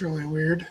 That's really weird.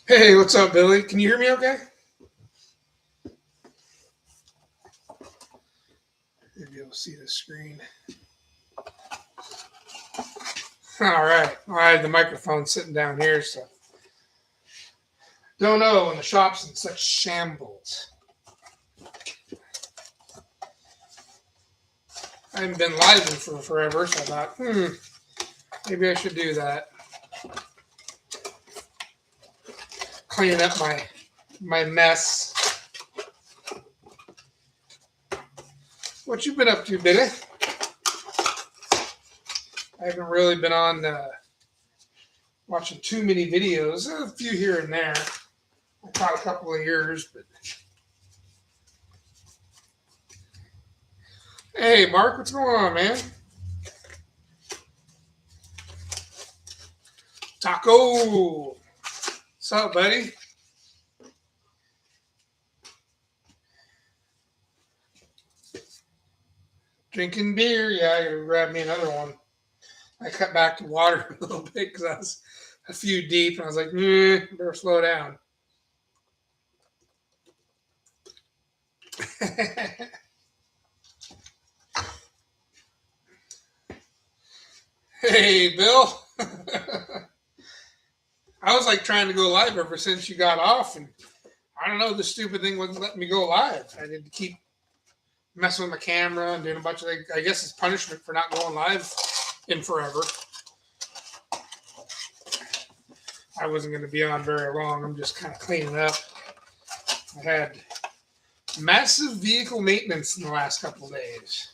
Hey, what's up, Billy? Can you hear me okay? Maybe you'll see the screen. All right. I had the microphone sitting down here, so don't know when the shop's in such shambles. I haven't been live for forever, so I thought, maybe I should do that. Clean up my mess. What you been up to, Billy? I haven't really been on watching too many videos. A few here and there. I caught a couple of yours, but hey, Mark, what's going on, man? Taco, what's up, buddy? Drinking beer, yeah. I gotta grab me another one. I cut back to water a little bit because I was a few deep, and I was like, better slow down. Hey, Bill. I was like trying to go live ever since you got off, and I don't know, the stupid thing wasn't letting me go live. I had to keep messing with my camera and doing a bunch of things. I guess it's punishment for not going live in forever. I wasn't going to be on very long. I'm just kind of cleaning up. I had massive vehicle maintenance in the last couple of days.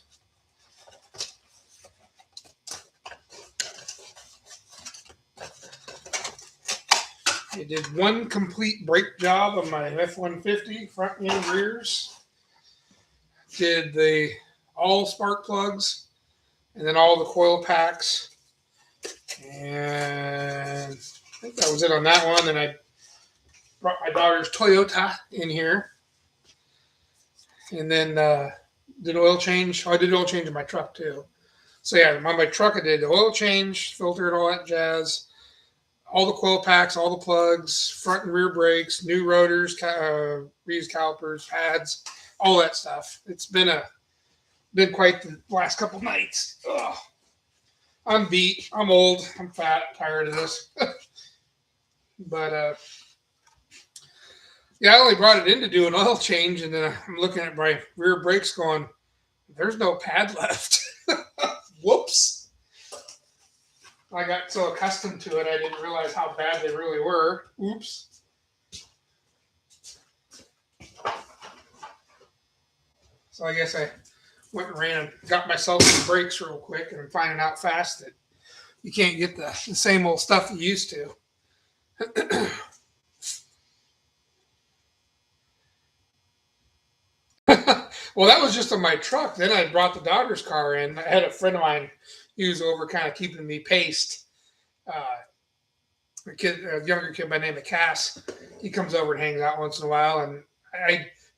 I did one complete brake job on my F-150, front and rears. Did all spark plugs, and then all the coil packs. And I think that was it on that one. Then I brought my daughter's Toyota in here. And then did oil change. Oh, I did oil change in my truck too. So yeah, on my truck I did the oil change, filter and all that jazz. All the coil packs, all the plugs, front and rear brakes, new rotors, reused calipers, pads, all that stuff. It's been quite the last couple nights. Ugh. I'm beat. I'm old. I'm fat. Tired of this. But yeah, I only brought it in to do an oil change, and then I'm looking at my rear brakes, going, "There's no pad left." Whoops. I got so accustomed to it, I didn't realize how bad they really were. Oops. So I guess I went and ran and got myself some brakes real quick, and I'm finding out fast that you can't get the same old stuff you used to. Well, that was just on my truck. Then I brought the daughter's car in. I had a friend of mine he was over kind of keeping me paced. A younger kid by the name of Cass, he comes over and hangs out once in a while. And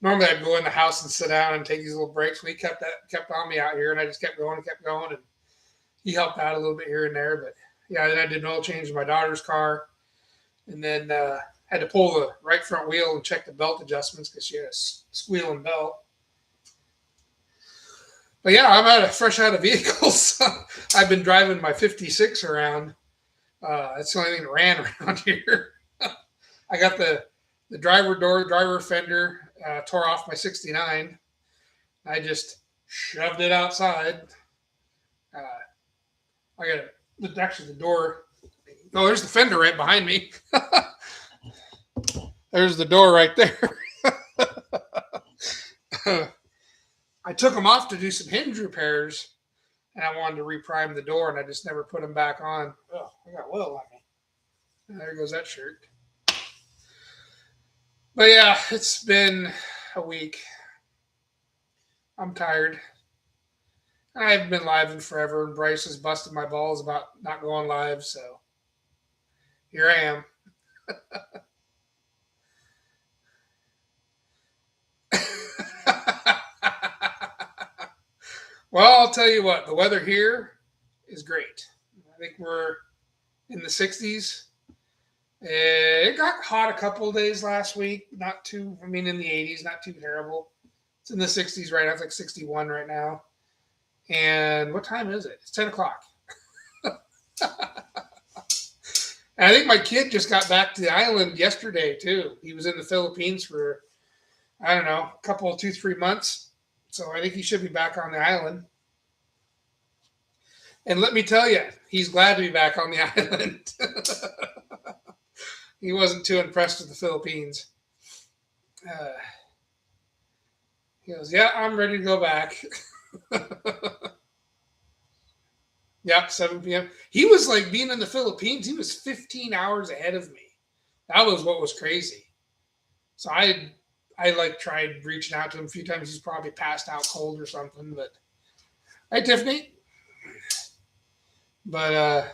normally I'd go in the house and sit down and take these little breaks. But he kept on me out here, and I just kept going, and he helped out a little bit here and there. But yeah, then I did an oil change in my daughter's car, and then had to pull the right front wheel and check the belt adjustments because she had a squealing belt. But yeah, I'm fresh out of vehicles. I've been driving my 56 around, That's the only thing that ran around here. I got the driver fender tore off my '69. I just shoved it outside. I got actually the door. Oh, there's the fender right behind me. There's the door right there. I took them off to do some hinge repairs, and I wanted to reprime the door, and I just never put them back on. Oh, I got oil on me. And there goes that shirt. But yeah, it's been a week. I'm tired. I haven't been live in forever, and Bryce has busted my balls about not going live, so here I am. Well, I'll tell you what, the weather here is great. I think we're in the 60s. It got hot a couple of days last week. Not too, I mean, in the 80s, not too terrible. It's in the 60s right now. It's like 61 right now. And what time is it? It's 10 o'clock. And I think my kid just got back to the island yesterday, too. He was in the Philippines for, I don't know, a couple, 2-3 months. So I think he should be back on the island. And let me tell you, he's glad to be back on the island. He wasn't too impressed with the Philippines. He goes, yeah, I'm ready to go back. Yeah, 7 p.m. He was like being in the Philippines. He was 15 hours ahead of me. That was what was crazy. So I like tried reaching out to him a few times. He's probably passed out cold or something. But hey, Tiffany. But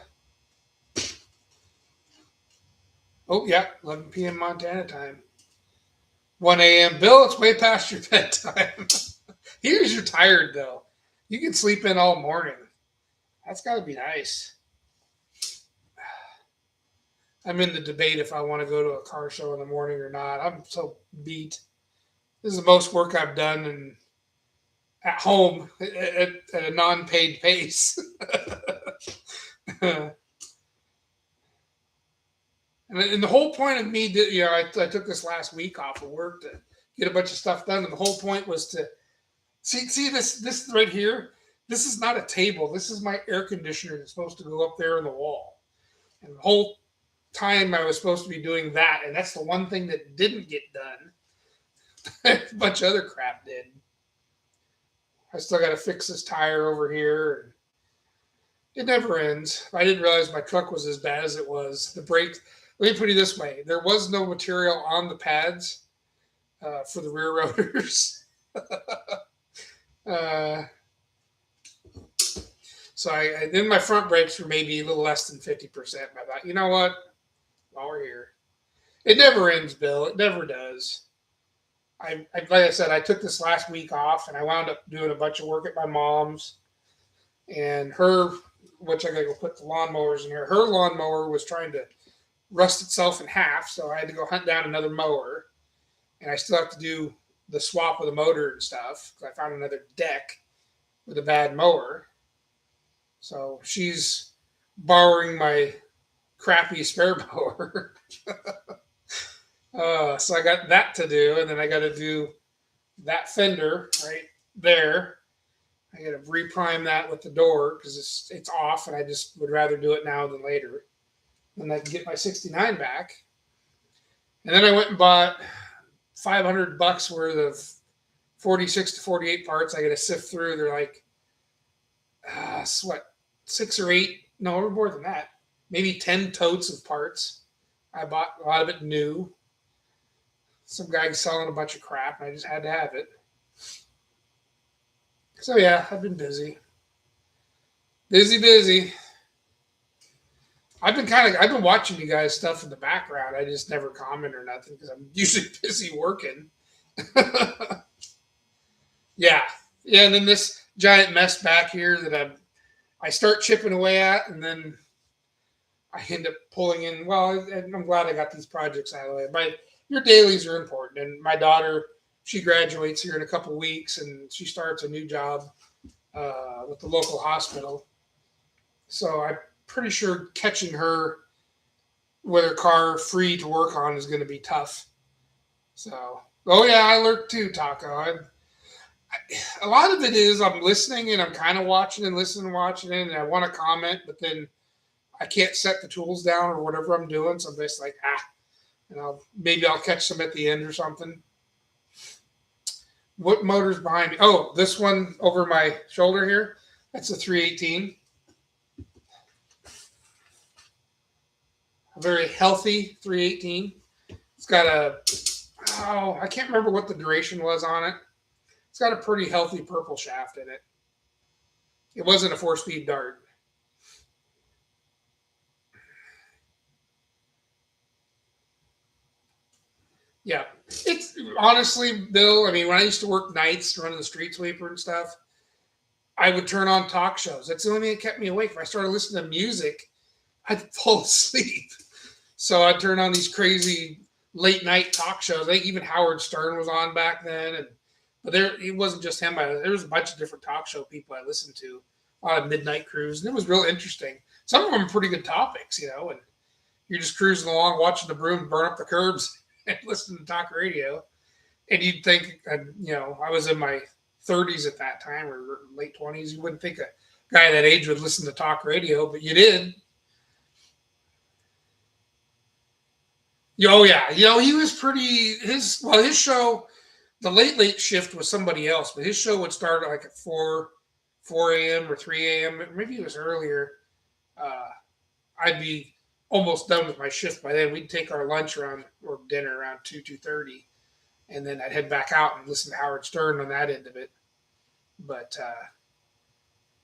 oh yeah, 11 p.m. Montana time. 1 a.m. Bill, it's way past your bedtime. Here's you're tired though. You can sleep in all morning. That's got to be nice. I'm in the debate if I want to go to a car show in the morning or not. I'm so beat. This is the most work I've done and at home at a non-paid pace. And the whole point of me, I took this last week off of work to get a bunch of stuff done. And the whole point was to see this right here. This is not a table. This is my air conditioner that's supposed to go up there in the wall. And the whole time I was supposed to be doing that, and that's the one thing that didn't get done. A bunch of other crap did. I still got to fix this tire over here. It never ends. I didn't realize my truck was as bad as it was. The brakes. Let me put it this way: there was no material on the pads for the rear rotors. So then my front brakes were maybe a little less than 50%. I thought, you know what? While we're here, it never ends, Bill. It never does. Like I said, I took this last week off, and I wound up doing a bunch of work at my mom's, and which I gotta go put the lawnmowers in here. Her lawnmower was trying to rust itself in half, so I had to go hunt down another mower, and I still have to do the swap of the motor and stuff because I found another deck with a bad mower. So she's borrowing my crappy spare mower. So I got that to do, and then I got to do that fender right there. I got to reprime that with the door because it's off, and I just would rather do it now than later. And I can get my 69 back. And then I went and bought $500 worth of 46 to 48 parts. I got to sift through. They're like, 6 or 8, no, more than that. Maybe 10 totes of parts. I bought a lot of it new. Some guy selling a bunch of crap, and I just had to have it. So yeah, I've been busy. Busy. I've been watching you guys stuff in the background. I just never comment or nothing because I'm usually busy working. Yeah. And then this giant mess back here that I start chipping away at, and then I end up pulling in. Well, I'm glad I got these projects out of the way. But your dailies are important. And my daughter, she graduates here in a couple weeks, and she starts a new job with the local hospital. So I pretty sure catching her with her car free to work on is going to be tough. So, oh yeah, I lurk too, Taco. A lot of it is I'm listening and I'm kind of watching and listening and watching it, and I want to comment, but then I can't set the tools down or whatever I'm doing, so I'm just like, maybe I'll catch them at the end or something. What motor's behind me? Oh, this one over my shoulder here. That's a 318. A very healthy 318. It's got I can't remember what the duration was on it. It's got a pretty healthy purple shaft in it. It wasn't a 4-speed dart. Yeah. It's honestly, Bill, I mean, when I used to work nights running the street sweeper and stuff, I would turn on talk shows. That's the only thing that kept me awake. If I started listening to music, I'd fall asleep. So I'd turn on these crazy late night talk shows. I think even Howard Stern was on back then. But it wasn't just him. There was a bunch of different talk show people I listened to on a midnight cruise. And it was real interesting. Some of them are pretty good topics, and you're just cruising along, watching the broom burn up the curbs and listening to talk radio. And you'd think, I was in my 30s at that time or late 20s. You wouldn't think a guy that age would listen to talk radio, but you did. Oh yeah, he was pretty. His show, the late shift was somebody else, but his show would start like at 4 a.m. or 3 a.m. Maybe it was earlier. I'd be almost done with my shift by then. We'd take our lunch or dinner around 2:30, and then I'd head back out and listen to Howard Stern on that end of it. But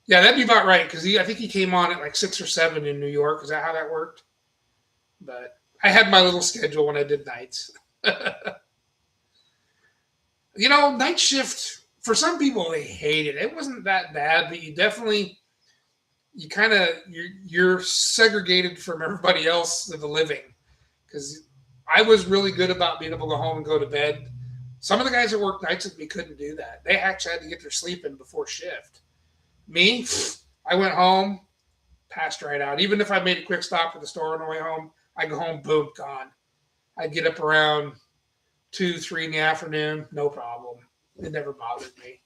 yeah, that'd be about right because I think he came on at like 6 or 7 in New York. Is that how that worked? But I had my little schedule when I did nights. Night shift, for some people, they hate it. It wasn't that bad, but you're segregated from everybody else of the living. Because I was really good about being able to go home and go to bed. Some of the guys that worked nights with me couldn't do that. They actually had to get their sleep in before shift. Me, I went home, passed right out. Even if I made a quick stop at the store on the way home, I go home, boom, gone. I'd get up around 2, 3 in the afternoon, no problem. It never bothered me.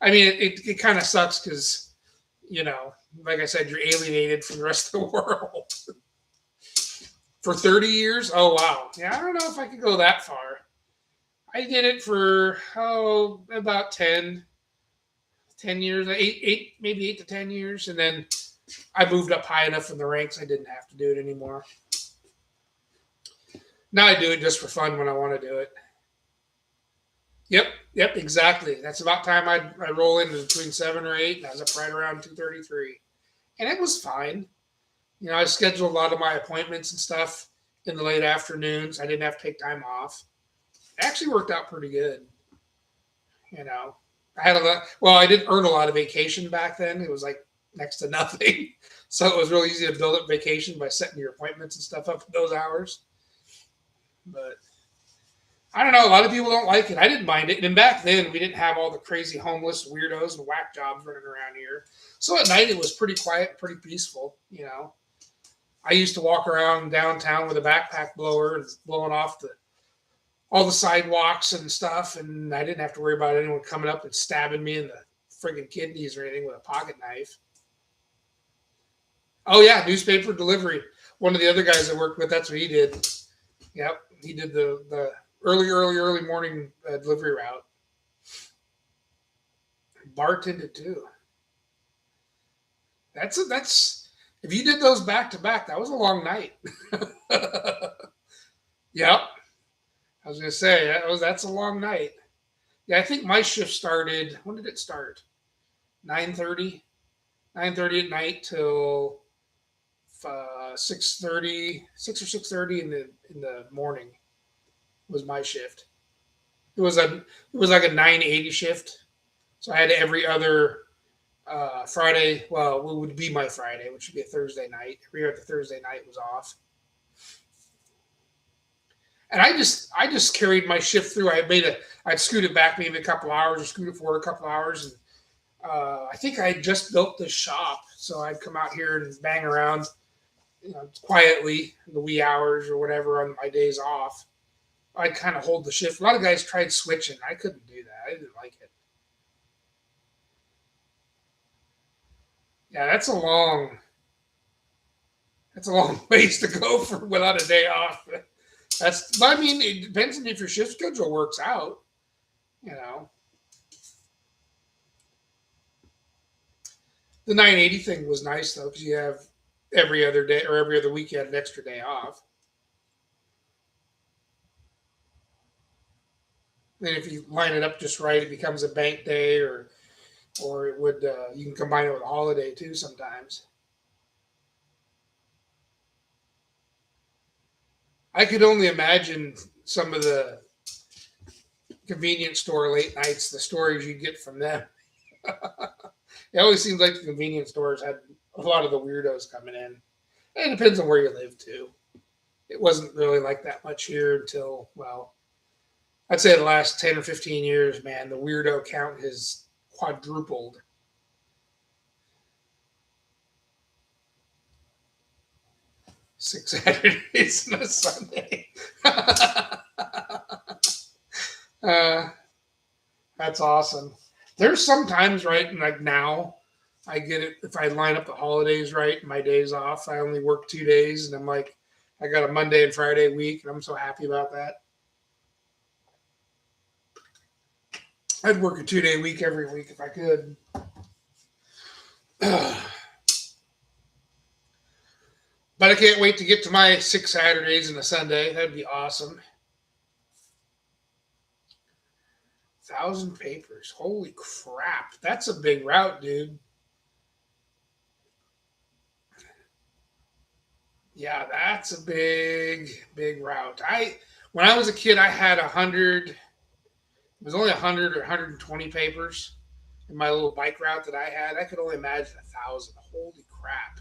I mean, it kind of sucks because, like I said, you're alienated from the rest of the world. For 30 years? Oh, wow. Yeah, I don't know if I could go that far. I did it for, about 10 years, maybe 8 to 10 years. And then I moved up high enough in the ranks, I didn't have to do it anymore. Now I do it just for fun when I want to do it. Yep, exactly. That's about time I roll in between 7 or 8, and I was up right around 2:33. And it was fine. I scheduled a lot of my appointments and stuff in the late afternoons. I didn't have to take time off. It actually worked out pretty good. I had I didn't earn a lot of vacation back then. It was like next to nothing. So it was really easy to build up vacation by setting your appointments and stuff up at those hours. But I don't know. A lot of people don't like it. I didn't mind it. And back then, we didn't have all the crazy homeless weirdos and whack jobs running around here. So at night, it was pretty quiet, pretty peaceful. I used to walk around downtown with a backpack blower and blowing off all the sidewalks and stuff. And I didn't have to worry about anyone coming up and stabbing me in the friggin' kidneys or anything with a pocket knife. Oh, yeah, newspaper delivery. One of the other guys I worked with, that's what he did. Yep, he did the early morning delivery route. Bartended too. That's if you did those back to back, that was a long night. Yep, I was gonna say that's a long night. Yeah, I think my shift started. When did it start? 9:30 at night till 6:30, 6 or 6:30 in the morning was my shift. It was like a 980 shift, so I had every other Friday. Well, it would be my Friday, which would be a Thursday night. Every other Thursday night was off, and I just carried my shift through. I'd scoot it back maybe a couple hours, or scoot it forward a couple hours, and I think I just built this shop. So I'd come out here and bang around, quietly in the wee hours or whatever on my days off. I'd kind of hold the shift. A lot of guys tried switching. I couldn't do that. I didn't like it. Yeah, that's a long ways to go for without a day off. I mean, it depends on if your shift schedule works out. You know, the 980 thing was nice though because you have every other day or every other week you had an extra day off. Then if you line it up just right, it becomes a bank day, or it would you can combine it with a holiday too sometimes. I could only imagine some of the convenience store late nights, the stories you get from them. It always seems like the convenience stores had a lot of the weirdos coming in. It depends on where you live too. It wasn't really like that much here until, well, I'd say the last 10 or 15 years, man, the weirdo count has quadrupled. 6 Saturdays and a Sunday. uh, that's awesome. There's sometimes, right, and like now, I get it if I line up the holidays right, my days off. I only work 2 days, and I'm like, I got a Monday and Friday week, and I'm so happy about that. I'd work a 2 day week every week if I could. But I can't wait to get to my 6 Saturdays and a Sunday. That'd be awesome. 1,000 papers. Holy crap. That's a big route, dude. Yeah, that's a big, big route. When I was a kid, I had 100. It was only 100 or 120 papers in my little bike route that I had. I could only imagine 1,000. Holy crap.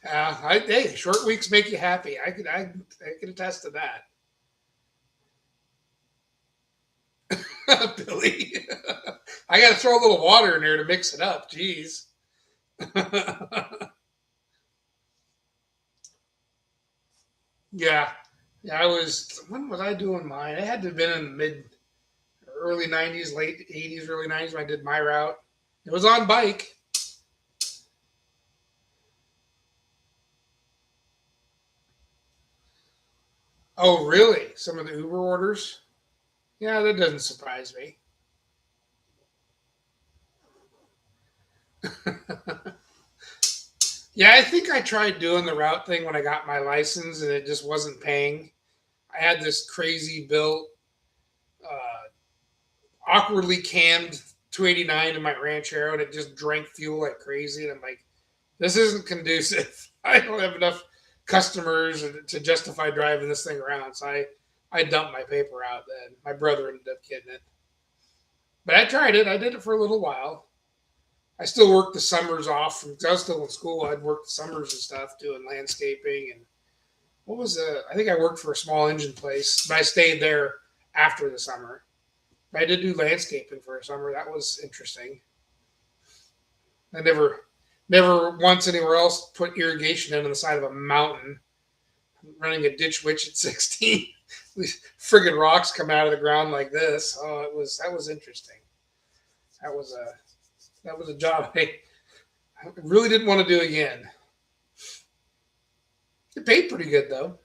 Hey, short weeks make you happy. I could attest to that. Billy. I got to throw a little water in there to mix it up. Jeez. Yeah. Yeah, I was. When was I doing mine? I had to have been in the early 90s, late 80s, early 90s when I did my route. It was on bike. Oh, really? Some of the Uber orders? Yeah, that doesn't surprise me. Yeah, I think I tried doing the route thing when I got my license and it just wasn't paying. I had this crazy built, uh, awkwardly cammed 289 in my Ranchero and it just drank fuel like crazy. And I'm like, this isn't conducive. I don't have enough customers to justify driving this thing around. So I dumped my paper out then. My brother ended up getting it. But I tried it. I did it for a little while. I still worked the summers off because I was still in school. I'd work the summers and stuff doing landscaping and what was I think I worked for a small engine place, but I stayed there after the summer. But I did do landscaping for a summer. That was interesting. I never once anywhere else put irrigation in on the side of a mountain, running a ditch witch at 16. These friggin' rocks come out of the ground like this. Oh, that was interesting. That was a job I really didn't want to do again. It paid pretty good though.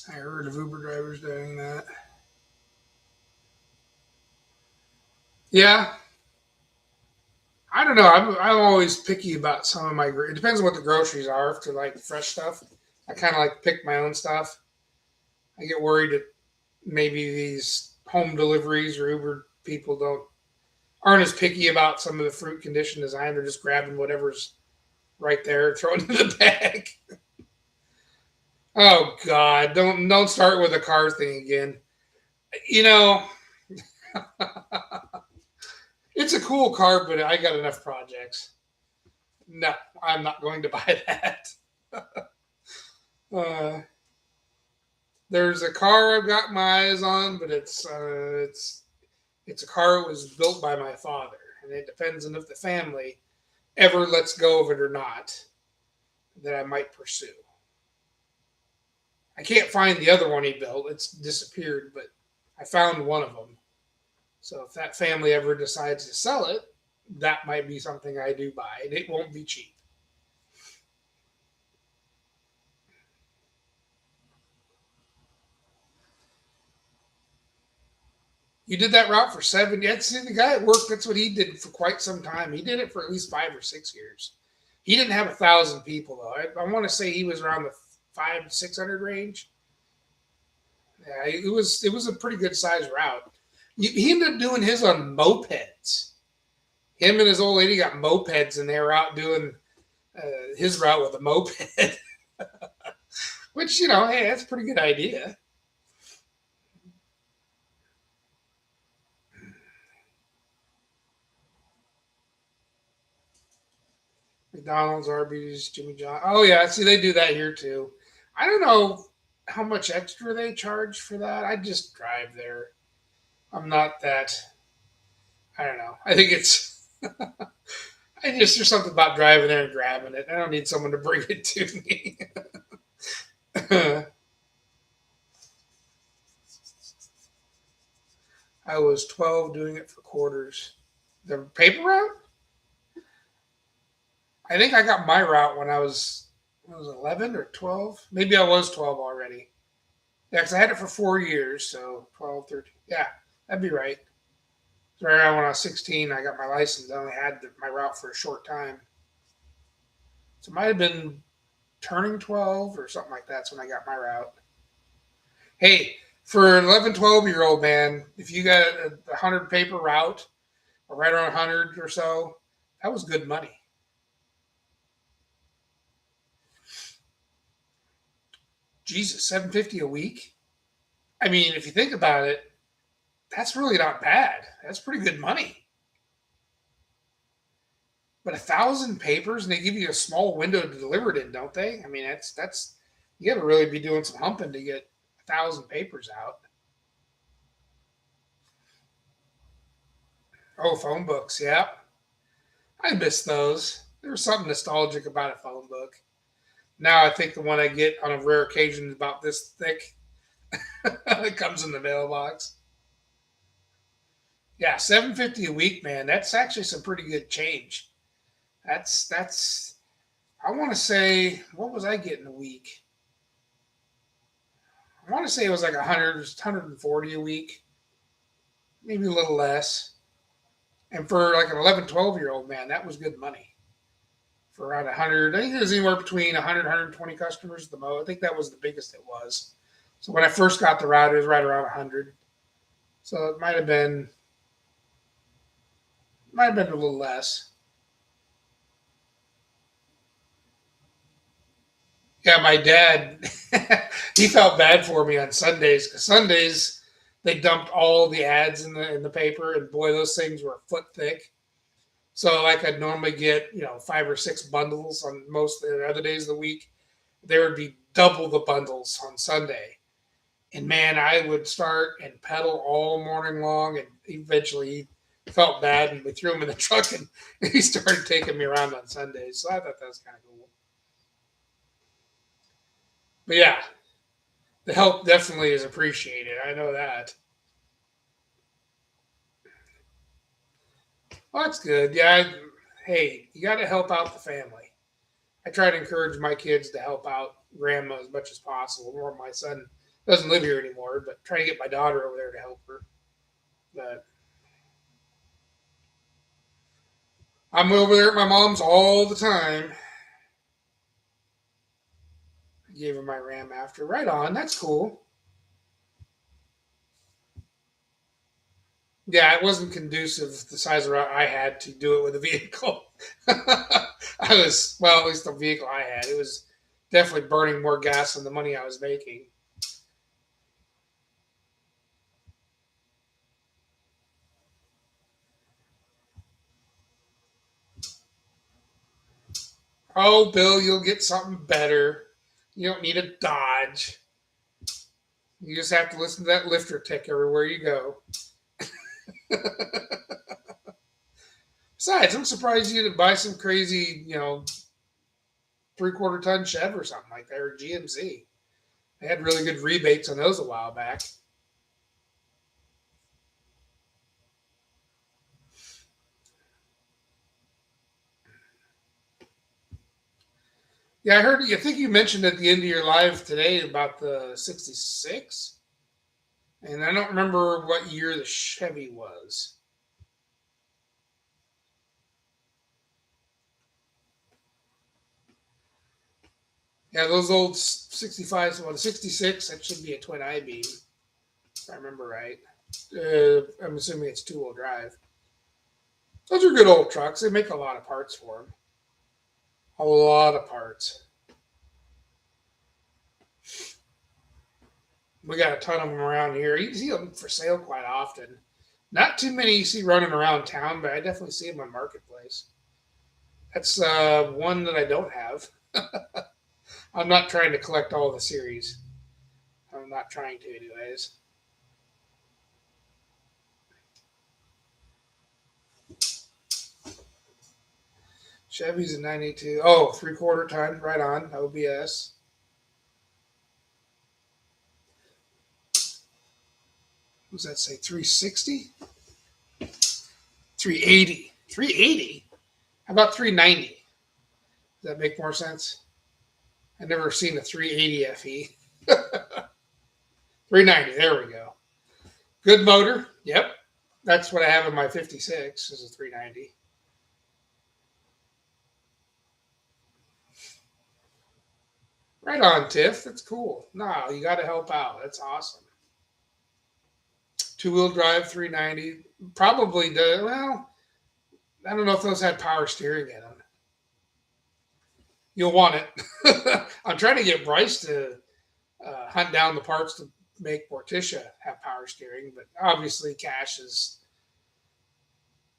I heard of Uber drivers doing that. Yeah, I don't know. I'm always picky about some of my. It depends on what the groceries are. If they're like fresh stuff, I kind of like to pick my own stuff. I get worried that maybe these home deliveries or Uber people don't aren't as picky about some of the fruit condition design. They're just grabbing whatever's right there, throwing it in the bag. Oh God, don't start with a car thing again. You know, It's a cool car, but I got enough projects. No, I'm not going to buy that. Uh, there's a car I've got my eyes on, but it's a car that was built by my father, and it depends on if the family ever lets go of it or not. That I might pursue. I can't find the other one he built; it's disappeared. But I found one of them. So if that family ever decides to sell it, that might be something I do buy, and it won't be cheap. You did that route for 7 years. See, the guy at work, that's what he did for quite some time. He did it for at least 5 or 6 years. He didn't have 1,000 people though. I want to say he was around the 500 to 600 range. Yeah, it was a pretty good size route. He ended up doing his on mopeds. Him and his old lady got mopeds, and they were out doing his route with a moped. Which hey, that's a pretty good idea. McDonald's, Arby's, Jimmy John. Oh yeah, see they do that here too. I don't know how much extra they charge for that. I just drive there. I'm not that. I don't know. I think it's. I just there's something about driving there and grabbing it. I don't need someone to bring it to me. I was 12 doing it for quarters. The paper route. I think I got my route when I was 11 or 12. Maybe I was 12 already. Yeah, because I had it for 4 years, so 12, 13. Yeah, that'd be right. So right around when I was 16, I got my license. I only had my route for a short time. So it might have been turning 12 or something like that's when I got my route. Hey, for an 11, 12-year-old man, if you got a 100 paper route, or right around 100 or so, that was good money. Jesus, 750 a week? I mean, if you think about it, that's really not bad. That's pretty good money. But 1,000 papers, and they give you a small window to deliver it in, don't they? I mean, that's you got to really be doing some humping to get 1,000 papers out. Oh, phone books, yeah, I miss those. There's something nostalgic about a phone book. Now I think the one I get on a rare occasion is about this thick. It comes in the mailbox. Yeah, 750 a week, man. That's actually some pretty good change. That's. I want to say, what was I getting a week? I want to say it was like 100, 140 a week, maybe a little less. And for like an 11, 12-year old man, that was good money. For around 100, I think it was anywhere between 100, 120 customers the most. I think that was the biggest it was. So when I first got the route, it was right around 100. So it might have been a little less. Yeah, my dad, he felt bad for me on Sundays because Sundays they dumped all the ads in the paper, and boy, those things were a foot thick. So like I'd normally get 5 or 6 bundles on most of the other days of the week. There would be double the bundles on Sunday, and man, I would start and pedal all morning long, and eventually he felt bad, and we threw him in the truck, and he started taking me around on Sundays. So I thought that was kind of cool. But yeah, the help definitely is appreciated. I know that. Well, that's good. Yeah. Hey, you got to help out the family. I try to encourage my kids to help out grandma as much as possible. More my son doesn't live here anymore, but try to get my daughter over there to help her. But I'm over there at my mom's all the time. I gave her my Ram after. Right on. That's cool. Yeah, it wasn't conducive the size of route I had to do it with a vehicle. Well, at least the vehicle I had. It was definitely burning more gas than the money I was making. Oh, Bill, you'll get something better. You don't need a Dodge. You just have to listen to that lifter tick everywhere you go. Besides, I'm surprised you didn't buy some crazy, 3/4 ton Chev or something like that, or GMC. They had really good rebates on those a while back. Yeah, I heard. I think you mentioned at the end of your live today about the '66, and I don't remember what year the Chevy was. Yeah, those old '65s. Well, the '66 that should be a twin I beam, if I remember right. I'm assuming it's 2-wheel drive. Those are good old trucks. They make a lot of parts for them. A lot of parts. We got a ton of them around here. You see them for sale quite often. Not too many you see running around town, but I definitely see them on Marketplace. That's one that I don't have. I'm not trying to collect all the series. I'm not trying to, anyways. Chevy's a 92. Oh, 3/4 ton, right on. OBS. What does that say? 360? 380. 380? How about 390? Does that make more sense? I've never seen a 380 FE. 390, there we go. Good motor. Yep. That's what I have in my 56 is a 390. Right on, Tiff. That's cool. No, you got to help out. That's awesome. 2-wheel drive 390. Probably well, I don't know if those had power steering in them. You'll want it. I'm trying to get Bryce to hunt down the parts to make Morticia have power steering, but obviously Cash is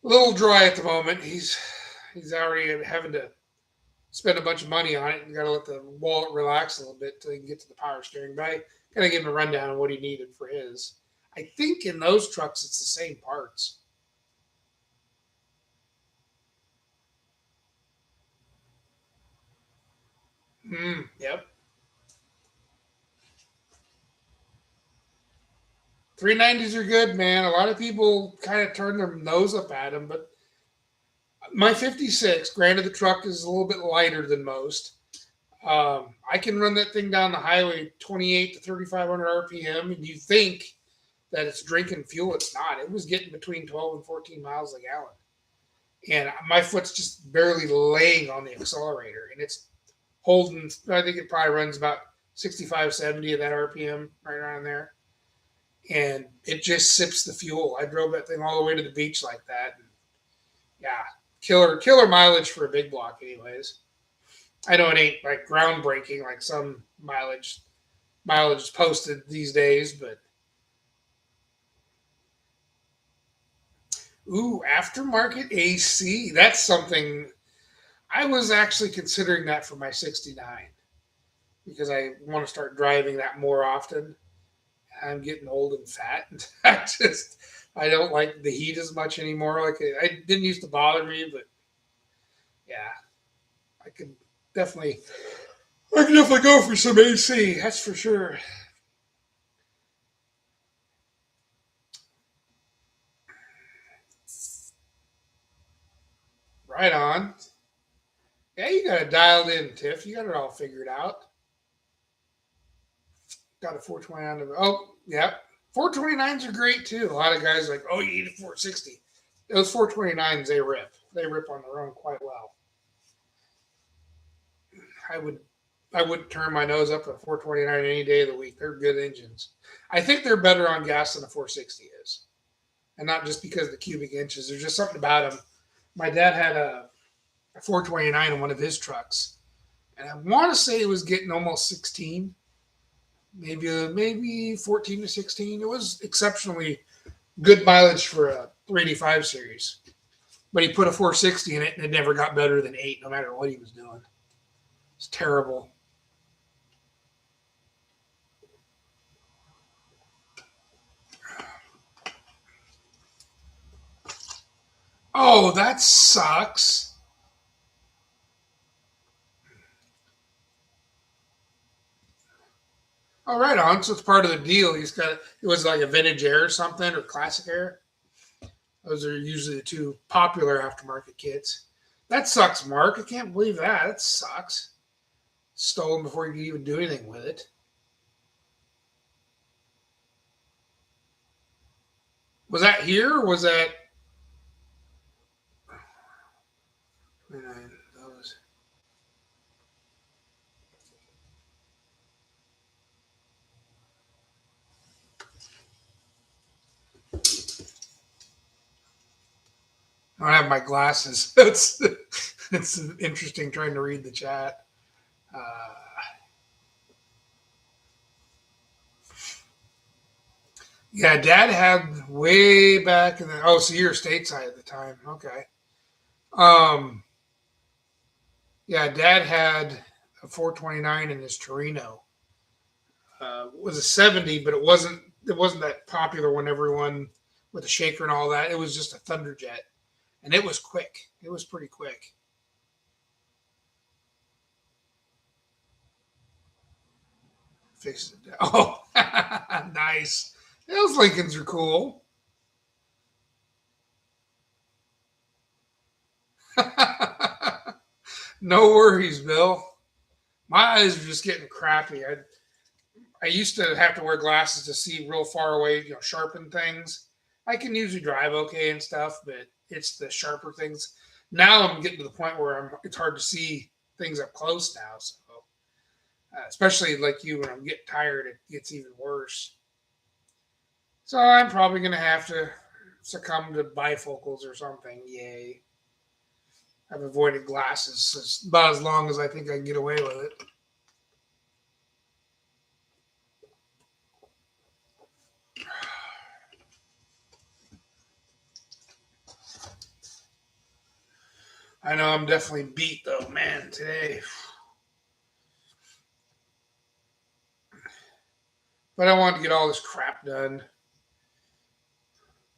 a little dry at the moment. He's already having to spend a bunch of money on it and got to let the wallet relax a little bit till he can get to the power steering. But I kind of give him a rundown on what he needed for his. I think in those trucks it's the same parts. Yep. 390s are good, man. A lot of people kind of turn their nose up at them, but my 56, granted the truck is a little bit lighter than most. I can run that thing down the highway 28 to 3,500 RPM, and you think that it's drinking fuel. It's not. It was getting between 12 and 14 miles a gallon. And my foot's just barely laying on the accelerator, and it's holding, I think it probably runs about 65, 70 of that RPM, right around there. And it just sips the fuel. I drove that thing all the way to the beach like that. And yeah, killer mileage for a big block, anyways. I know it ain't like groundbreaking like some mileage is posted these days, but aftermarket AC. That's something I was actually considering that for my 69 because I want to start driving that more often. I'm getting old and fat. And I don't like the heat as much anymore. Like it didn't used to bother me, but yeah, I could definitely go for some AC. That's for sure. Right on. Yeah, you got it dialed in, Tiff. You got it all figured out. Got a 429. Oh, yeah. 429s are great too. A lot of guys are like, oh, you need a 460. Those 429s, they rip. They rip on their own quite well. I wouldn't turn my nose up at 429 any day of the week. They're good engines. I think they're better on gas than a 460 is. And not just because of the cubic inches. There's just something about them. My dad had a 429 in one of his trucks. And I want to say it was getting almost 16. Maybe 14 to 16. It was exceptionally good mileage for a 385 series. But he put a 460 in it and it never got better than 8 no matter what he was doing. It's terrible. Oh, that sucks. Oh, right on. So it's part of the deal. It was like a vintage air or something, or classic air. Those are usually the two popular aftermarket kits. That sucks, Mark. I can't believe that. That sucks. Stolen before you could even do anything with it. Was that here or was that? Those. I don't have my glasses. It's interesting trying to read the chat. Uh, yeah, Dad had way back in the. Oh, so you're stateside at the time. Okay. Um, yeah, Dad had a 429 in his Torino. It was a 70, but it wasn't that popular when everyone with the shaker and all that. It was just a Thunderjet, and it was quick. It was pretty quick. Fixed it. Oh, nice. Those Lincolns are cool. No worries, Bill. My eyes are just getting crappy. I used to have to wear glasses to see real far away, sharpen things. I can usually drive okay and stuff, but it's the sharper things. Now I'm getting to the point where it's hard to see things up close now. So, especially like you, when I'm getting tired, it gets even worse. So I'm probably going to have to succumb to bifocals or something. Yay. I've avoided glasses about as long as I think I can get away with it. I know I'm definitely beat though, man, today. But I want to get all this crap done.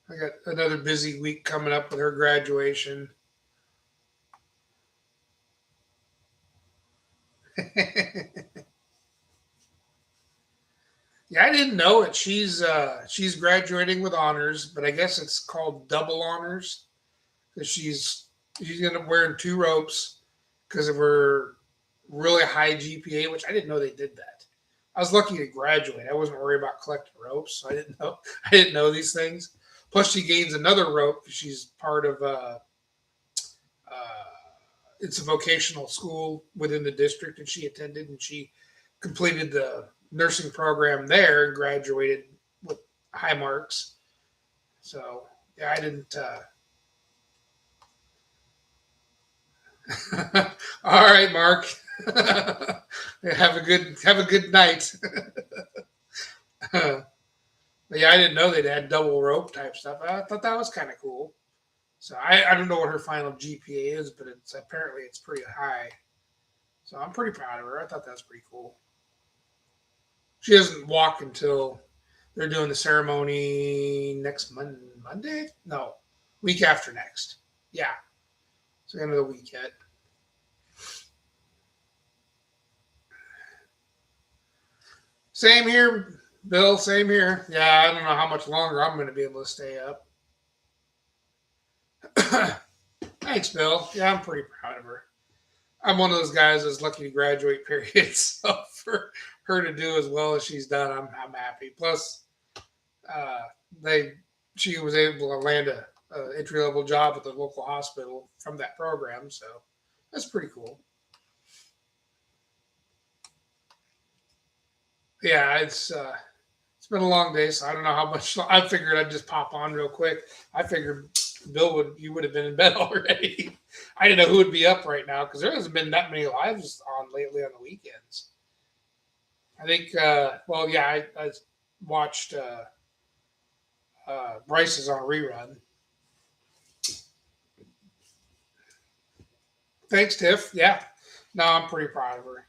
I got another busy week coming up with her graduation. Yeah, I didn't know it. She's graduating with honors, but I guess it's called double honors because she's gonna up wearing two ropes because of her really high GPA, which I didn't know they did that. I was lucky to graduate. I wasn't worried about collecting ropes, so I didn't know I didn't know these things. Plus, she gains another rope. She's part of uh, it's a vocational school within the district, and she attended, and she completed the nursing program there and graduated with high marks. So yeah, I didn't. All right, Mark. Have a good night. But yeah, I didn't know they'd had double rope type stuff. I thought that was kind of cool. So I don't know what her final GPA is, but it's pretty high. So I'm pretty proud of her. I thought that was pretty cool. She doesn't walk until they're doing the ceremony next Monday. No, week after next. Yeah, so end of the week yet. Same here, Bill. Same here. Yeah, I don't know how much longer I'm going to be able to stay up. Thanks, Bill. Yeah, I'm pretty proud of her. I'm one of those guys that's lucky to graduate. Period. So for her to do as well as she's done, I'm happy. Plus, uh, they she was able to land a entry level job at the local hospital from that program. So that's pretty cool. Yeah, it's been a long day, so I don't know how much. I figured I'd just pop on real quick. I figured Bill would have been in bed already. I didn't know who would be up right now because there hasn't been that many lives on lately on the weekends. I think. Well, yeah, I watched Bryce's on a rerun. Thanks, Tiff. Yeah, No, I'm pretty proud of her.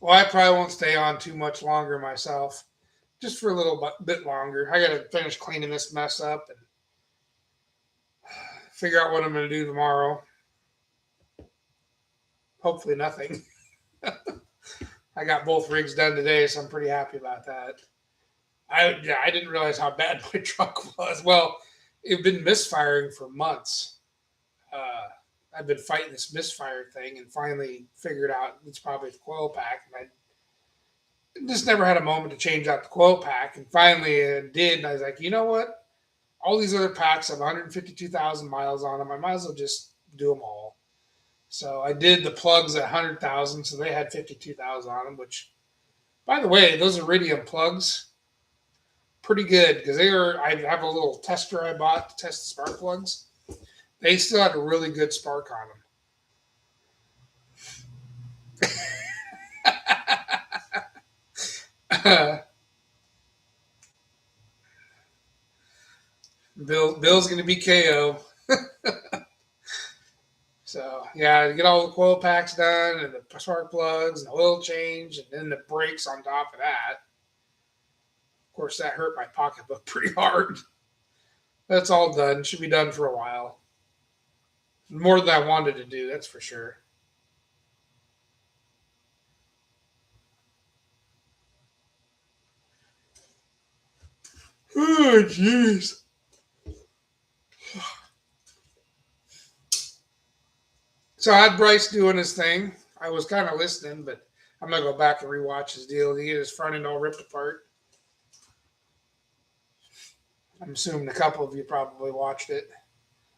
Well, I probably won't stay on too much longer myself. Just for a little bit longer. I got to finish cleaning this mess up and figure out what I'm going to do tomorrow. Hopefully, nothing. I got both rigs done today, so I'm pretty happy about that. I didn't realize how bad my truck was. Well, it'd been misfiring for months. Uh, I've been fighting this misfire thing, and finally figured out it's probably the coil pack. And I just never had a moment to change out the coil pack, and finally I did. And I was like, you know what? All these other packs have 152,000 miles on them. I might as well just do them all. So I did the plugs at 100,000, so they had 52,000 on them. Which, by the way, those Iridium plugs, pretty good because they are. I have a little tester I bought to test the spark plugs. They still had a really good spark on them. Bill's going to be KO. So yeah, to get all the coil packs done and the spark plugs and the oil change and then the brakes on top of that. Of course, that hurt my pocketbook pretty hard. That's all done. Should be done for a while. More than I wanted to do, that's for sure. Oh, jeez. So I had Bryce doing his thing. I was kind of listening, but I'm gonna go back and rewatch his deal. He had his front end all ripped apart. I'm assuming a couple of you probably watched it.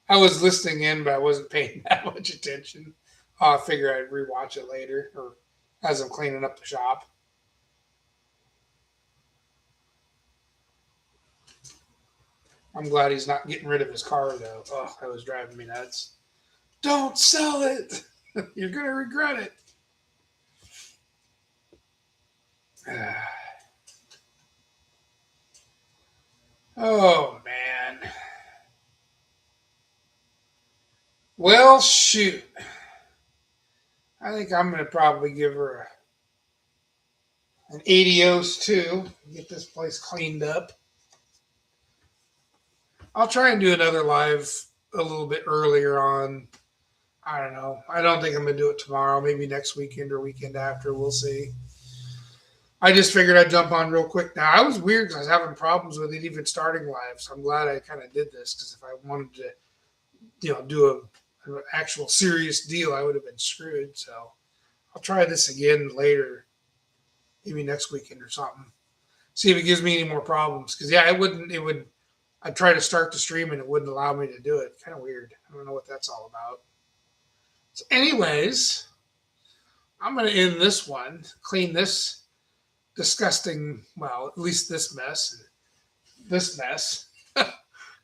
I was listening in, but I wasn't paying that much attention. I figure I'd rewatch it later, or as I'm cleaning up the shop. I'm glad he's not getting rid of his car, though. Oh, that was driving me nuts. Don't sell it. You're gonna regret it. Oh man. Well, shoot. I think I'm gonna probably give her an 80 too. Get this place cleaned up. I'll try and do another live a little bit earlier on. I don't know. I don't think I'm gonna do it tomorrow. Maybe next weekend or weekend after. We'll see. I just figured I'd jump on real quick. Now I was weird because I was having problems with it even starting live, so I'm glad I kind of did this because if I wanted to, do an actual serious deal, I would have been screwed. So I'll try this again later, maybe next weekend or something. See if it gives me any more problems. Because yeah, it wouldn't. It would. I'd try to start the stream and it wouldn't allow me to do it. Kind of weird. I don't know what that's all about. So, anyways, I'm gonna end this one. Clean this disgusting. Well, at least this mess. This mess.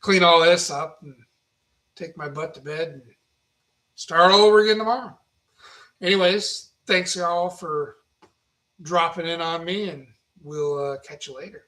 Clean all this up and take my butt to bed and start all over again tomorrow. Anyways, thanks y'all for dropping in on me, and we'll catch you later.